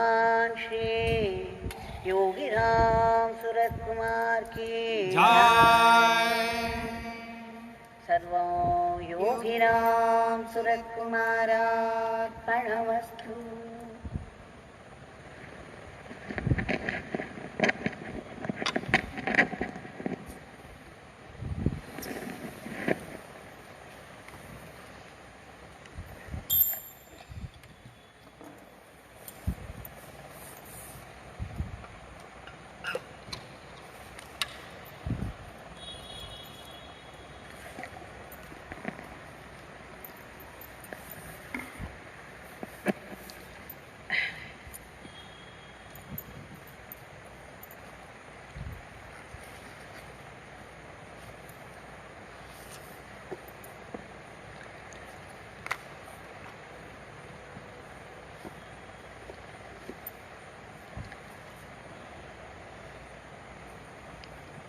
Bhagwan Shri Yogi Ramsuratkumar ki Jai. Sarvam Yogi Ramsuratkumar Arpanamastu.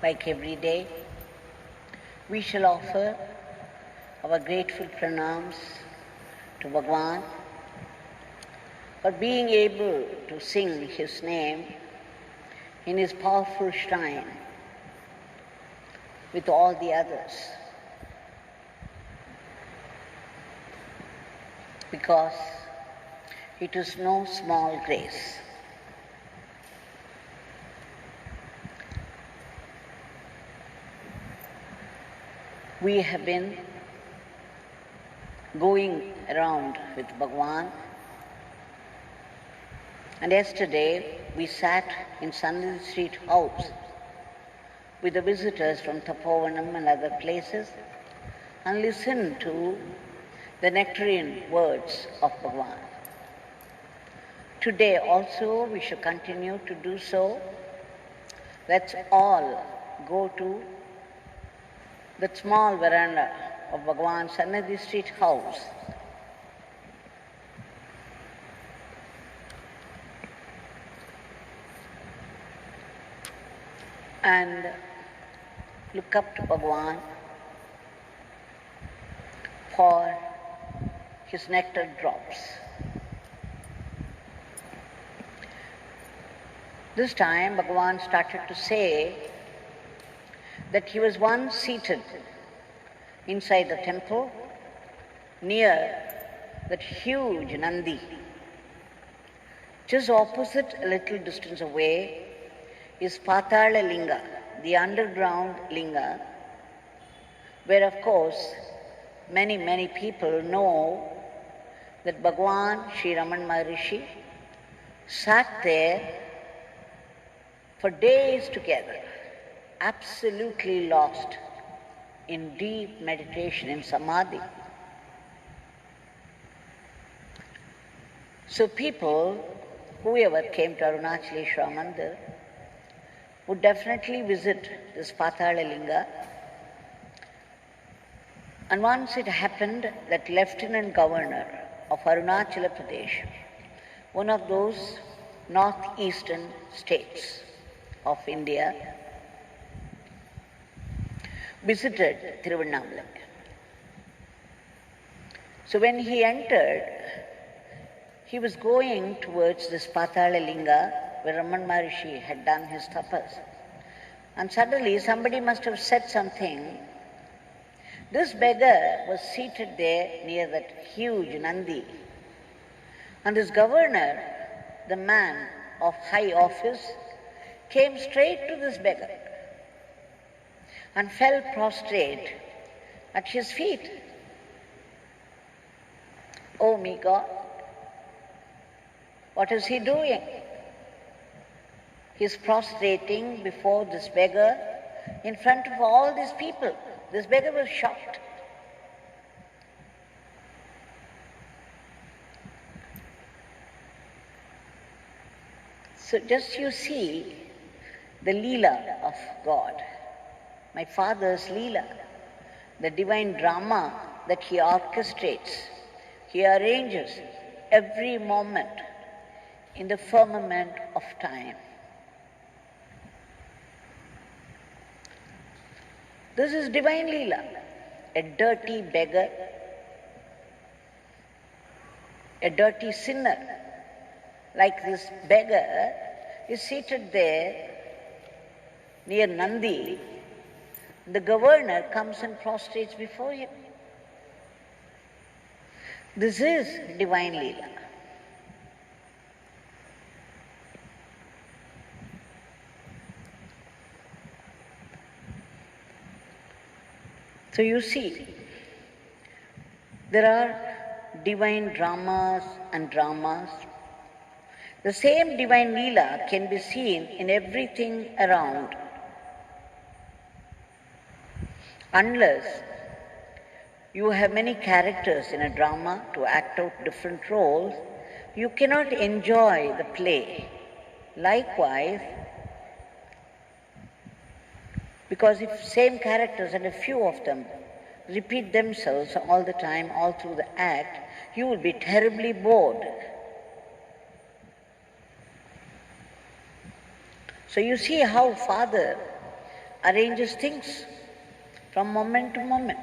Like every day, we shall offer our grateful pranams to Bhagwan for being able to sing his name in his powerful shrine with all the others. Because it is no small grace. We have been going around with Bhagwan, and yesterday we sat in Sandhi Street House with the visitors from Tapovanam and other places and listened to the nectarine words of Bhagwan. Today also we shall continue to do so. Let's all go to that small veranda of Bhagwan's Sannidhi Street House. And look up to Bhagwan for his nectar drops. This time Bhagwan started to say that he was once seated inside the temple near that huge Nandi. Just opposite, a little distance away, is Patala Linga, the underground Linga, where of course many people know that Bhagwan Sri Raman Maharishi sat there for days together, absolutely lost in deep meditation, in samadhi. So people, whoever came to Arunachaleshwara Mandir, would definitely visit this Patala Linga. And once it happened that Lieutenant Governor of Arunachal Pradesh, one of those northeastern states of India, visited Tiruvannamalai. So when he entered, he was going towards this Patala Linga where Raman Maharishi had done his tapas. And suddenly somebody must have said something. This beggar was seated there near that huge Nandi. And this governor, the man of high office, came straight to this beggar and fell prostrate at his feet. Oh my God, what is he doing? He is prostrating before this beggar in front of all these people. This beggar was shocked. So just you see the Leela of God, my Father's Leela, the divine drama that he orchestrates, he arranges every moment in the firmament of time. This is divine Leela, a dirty beggar, a dirty sinner, like this beggar is seated there near Nandi. The governor comes and prostrates before him. This is divine Leela. So you see, there are divine dramas and dramas. The same divine Leela can be seen in everything around. Unless you have many characters in a drama to act out different roles, you cannot enjoy the play. Likewise, because if same characters and a few of them repeat themselves all the time, all through the act, you will be terribly bored. So you see how Father arranges things from moment to moment.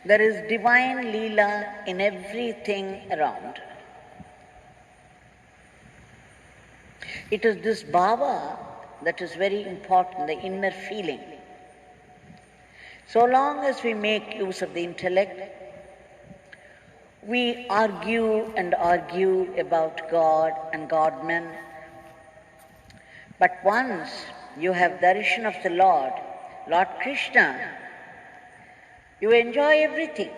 There is divine Leela in everything around. It is this bhava that is very important, the inner feeling. So long as we make use of the intellect, we argue and argue about God and God-men. But once you have darshan of the Lord, Lord Krishna, you enjoy everything.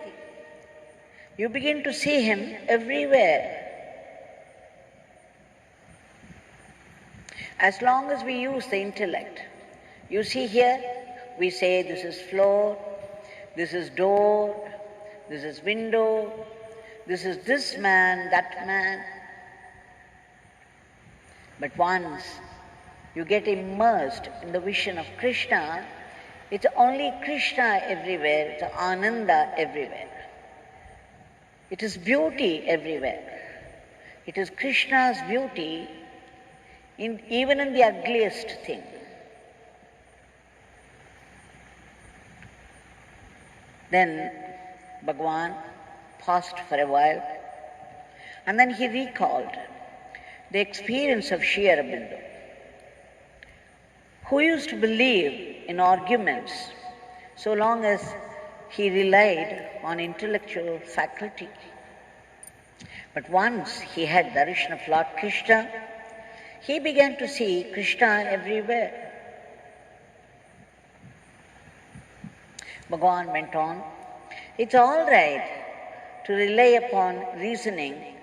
You begin to see Him everywhere. As long as we use the intellect, you see here, we say this is floor, this is door, this is window, this is this man, that man. But once you get immersed in the vision of Krishna, it's only Krishna everywhere, it's Ananda everywhere. It is beauty everywhere. It is Krishna's beauty even in the ugliest thing. Then Bhagwan paused for a while, and then he recalled the experience of Sri Aurobindo, who used to believe in arguments so long as he relied on intellectual faculty. But once he had darshan of Lord Krishna, he began to see Krishna everywhere. Bhagwan went on, it's all right to rely upon reasoning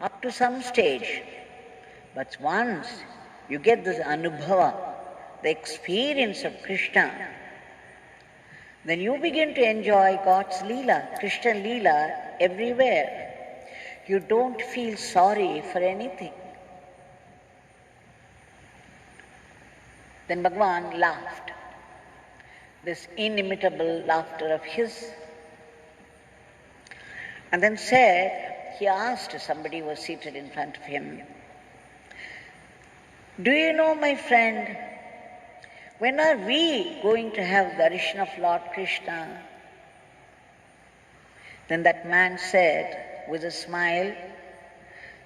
up to some stage, but once you get this anubhava, the experience of Krishna, then you begin to enjoy God's Leela, Krishna Leela everywhere. You don't feel sorry for anything. Then Bhagwan laughed, this inimitable laughter of his, and then said, he asked somebody who was seated in front of him, do you know, my friend, when are we going to have darshan of Lord Krishna? Then that man said with a smile,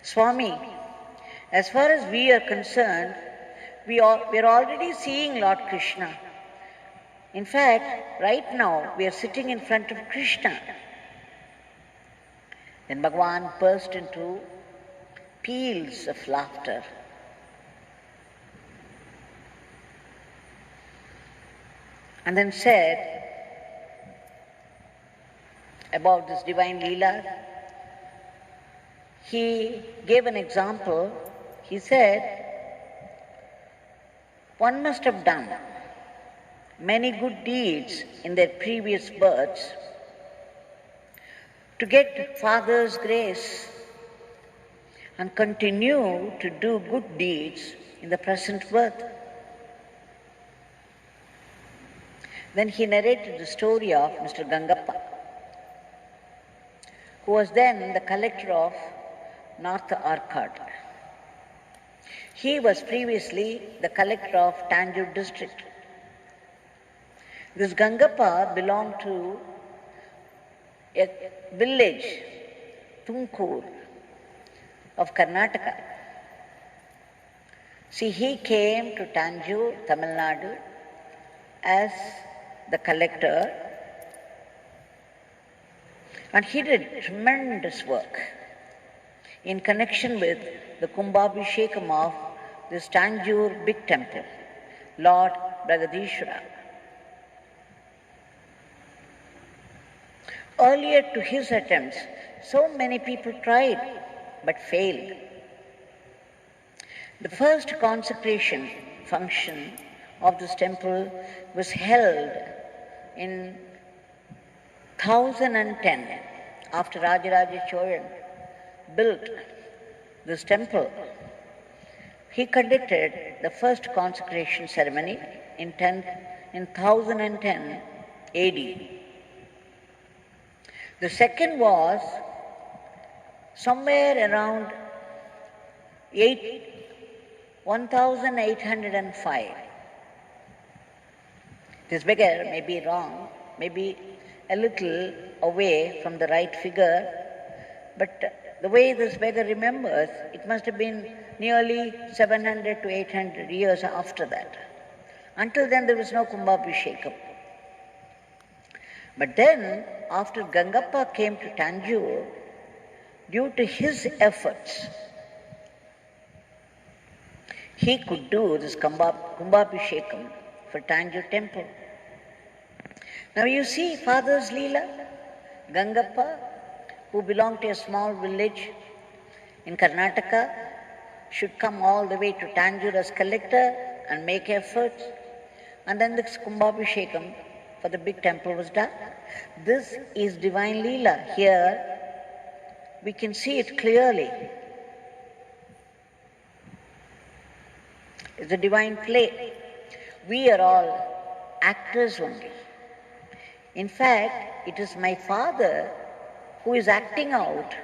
Swami, as far as we are concerned, we are already seeing Lord Krishna. In fact, right now we are sitting in front of Krishna. Then Bhagwan burst into peals of laughter. And then said about this divine Leela, he gave an example. He said, one must have done many good deeds in their previous births to get Father's grace and continue to do good deeds in the present birth. Then he narrated the story of Mr. Gangappa, who was then the collector of North Arcot. He was previously the collector of Thanjavur district. This Gangappa belonged to a village, Tumkur, of Karnataka. See, he came to Thanjavur, Tamil Nadu, as the collector, and he did tremendous work in connection with the Kumbabhishekam of this Thanjavur big temple, Lord Bragadishwara. Earlier to his attempts, so many people tried but failed. The first consecration function of this temple was held in 1010 after Rajaraja Cholan built this temple. He conducted the first consecration ceremony in 1010 AD. The second was somewhere around 1805. This figure may be wrong, maybe a little away from the right figure, but the way this beggar remembers, it must have been nearly 700 to 800 years after that. Until then, there was no Kumbabhishekam. But then, after Gangappa came to Thanjavur, due to his efforts, he could do this Kumbabhishekam for Thanjavur Temple. Now you see Father's Leela, Gangappa, who belonged to a small village in Karnataka, should come all the way to Thanjavur as collector and make efforts, and then this Kumbabhishekam for the big temple was done. This is divine Leela. Here we can see it clearly. It's a divine play. We are all actors only. In fact, it is my Father who is acting out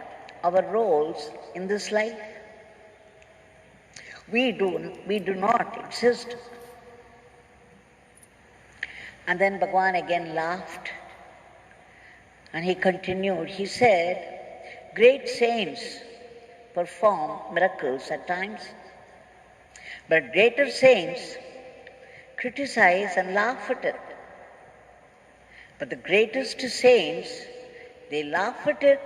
our roles in this life. We do not exist. And then Bhagwan again laughed and he continued. He said, great saints perform miracles at times, but greater saints criticize and laugh at it. But the greatest saints, they laugh at it,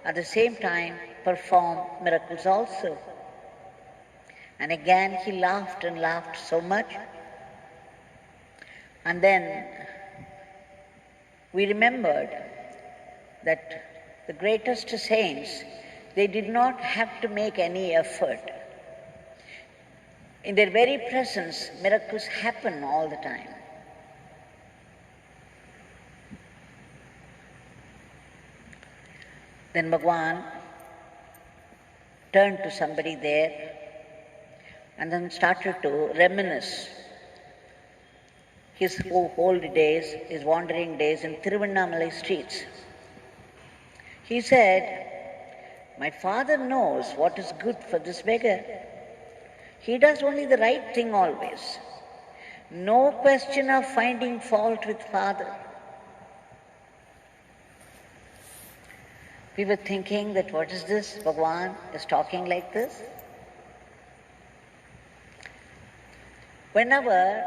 at the same time perform miracles also. And again he laughed and laughed so much. And then we remembered that the greatest saints, they did not have to make any effort. In their very presence, miracles happen all the time. Then Bhagwan turned to somebody there and then started to reminisce his holy days, his wandering days in Tiruvannamalai streets. He said, my Father knows what is good for this beggar. He does only the right thing always. No question of finding fault with Father. We were thinking that what is this? Bhagwan is talking like this. Whenever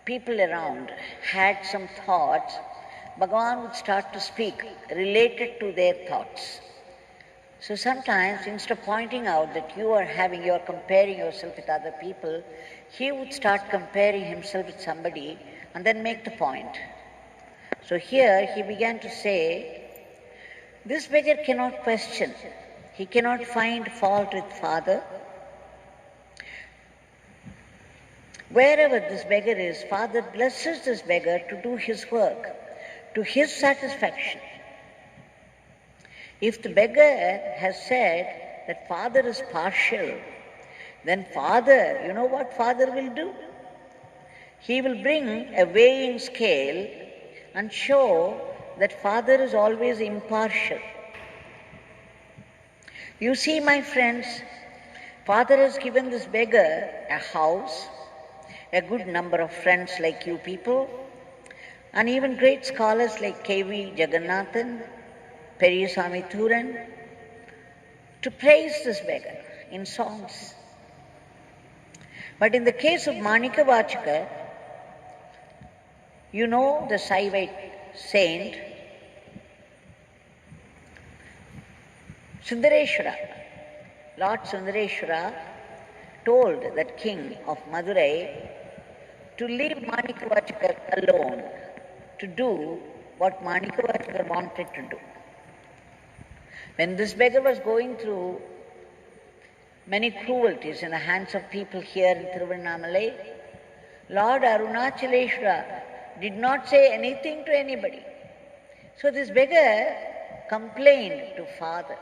people around had some thoughts, Bhagwan would start to speak related to their thoughts. So sometimes, instead of pointing out that you are comparing yourself with other people, he would start comparing himself with somebody and then make the point. So here he began to say, this beggar cannot question. He cannot find fault with Father. Wherever this beggar is, Father blesses this beggar to do his work, to his satisfaction. If the beggar has said that Father is partial, then Father, you know what Father will do? He will bring a weighing scale and show that Father is always impartial. You see, my friends, Father has given this beggar a house, a good number of friends like you people, and even great scholars like K.V. Jagannathan, Periyaswamy Thuran, to praise this beggar in songs. But in the case of Manikavachaka, you know the Saivite saint, Sundareshwara, Lord Sundareshwara told that king of Madurai to leave Manikavachaka alone to do what Manikavachaka wanted to do. When this beggar was going through many cruelties in the hands of people here in Tiruvannamalai, Lord Arunachaleshwara did not say anything to anybody. So this beggar complained to Father.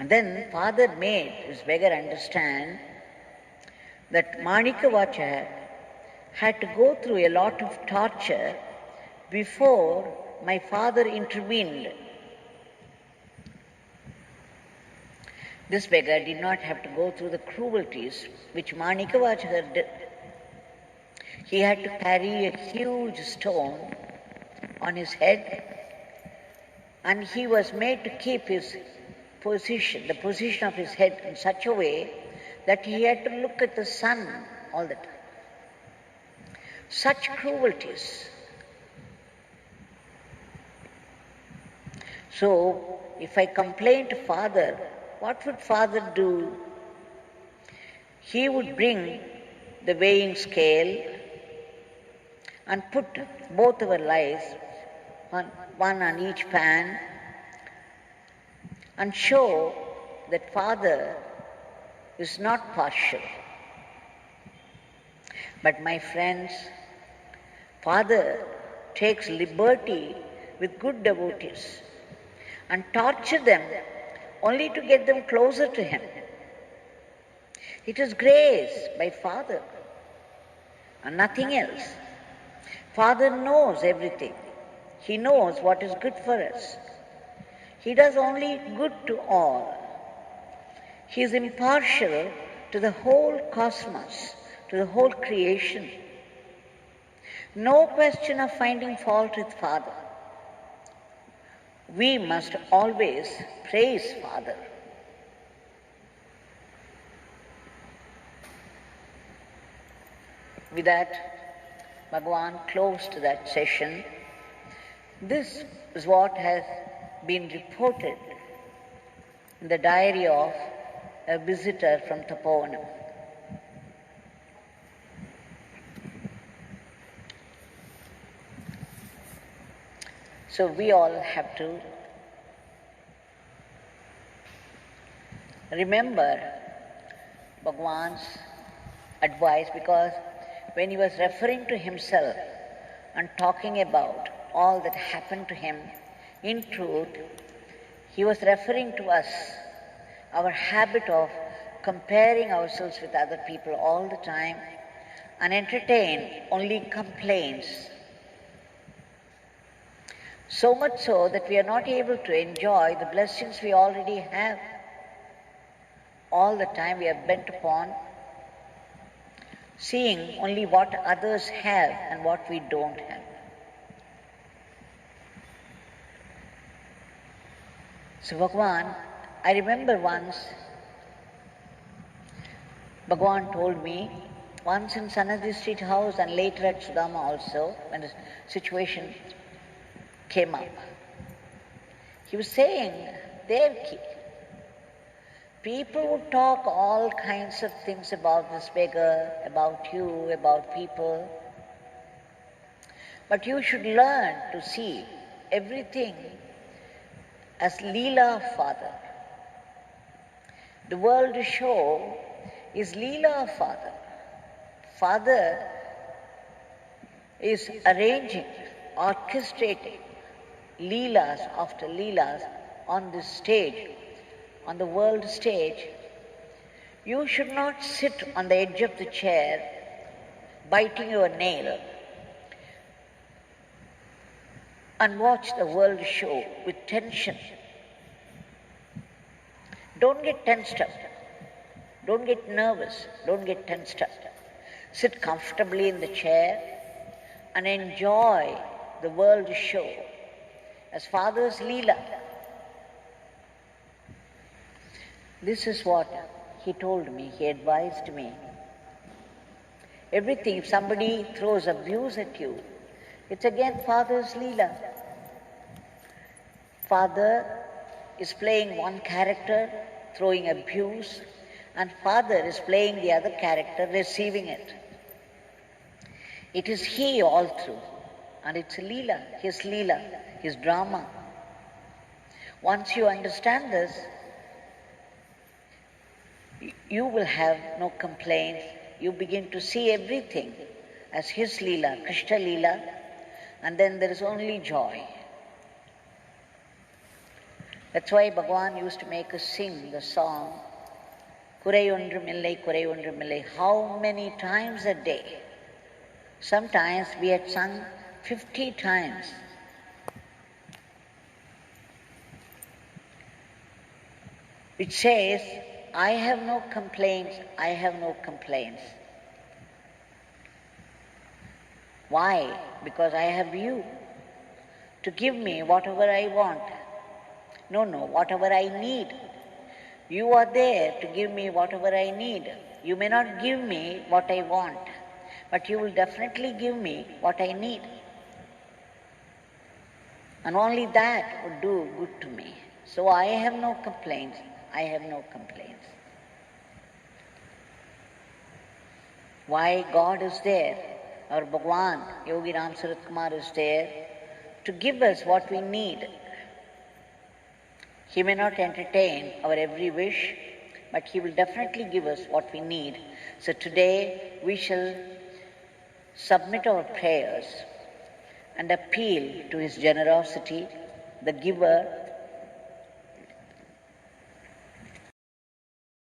And then Father made this beggar understand that Manikavacha had to go through a lot of torture before my father intervened. This beggar did not have to go through the cruelties which Manikavacha did. He had to carry a huge stone on his head, and he was made to keep his position, the position of his head, in such a way that he had to look at the sun all the time. Such cruelties. So, if I complained to Father, what would Father do? He would bring the weighing scale and put both our lives, one on each pan, and show that Father is not partial. But my friends, Father takes liberty with good devotees and torture them only to get them closer to Him. It is grace by Father and nothing else. Father knows everything. He knows what is good for us. He does only good to all. He is impartial to the whole cosmos, to the whole creation. No question of finding fault with Father. We must always praise Father. With that, Bhagwan closed that session. This is what has been reported in the diary of a visitor from Tapovanam. So we all have to remember Bhagwan's advice, because when he was referring to himself and talking about all that happened to him, in truth, he was referring to us, our habit of comparing ourselves with other people all the time and entertain only complaints. So much so that we are not able to enjoy the blessings we already have. All the time we are bent upon seeing only what others have and what we don't have. So Bhagwan, I remember once, Bhagwan told me, once in Sanadi Street House and later at Sudama also, when the situation came up, he was saying, Devaki, people would talk all kinds of things about this beggar, about you, about people, but you should learn to see everything as Leela of Father. The world show is Leela of Father. Father is arranging, orchestrating Leelas after Leelas on this stage, on the world stage. You should not sit on the edge of the chair biting your nail and watch the world show with tension. Don't get tensed up. Don't get nervous. Don't get tensed up. Sit comfortably in the chair and enjoy the world show as Father's Leela. This is what he told me, he advised me. Everything, if somebody throws abuse at you, it's again Father's Leela. Father is playing one character, throwing abuse, and Father is playing the other character, receiving it. It is he all through, and it's Leela, his drama. Once you understand this, you will have no complaints. You begin to see everything as his Leela, Krishna Leela, and then there is only joy. That's why Bhagwan used to make us sing the song, Kurai Ondrumillai, Kurai Ondrumillai, how many times a day? Sometimes we had sung 50 times. It says, I have no complaints, I have no complaints. Why? Because I have you to give me whatever I want. No, whatever I need. You are there to give me whatever I need. You may not give me what I want, but you will definitely give me what I need. And only that would do good to me. So I have no complaints. I have no complaints. Why God is there? Our Bhagwan, Yogi Ramsuratkumar, is there to give us what we need. He may not entertain our every wish, but he will definitely give us what we need. So today we shall submit our prayers and appeal to his generosity, the giver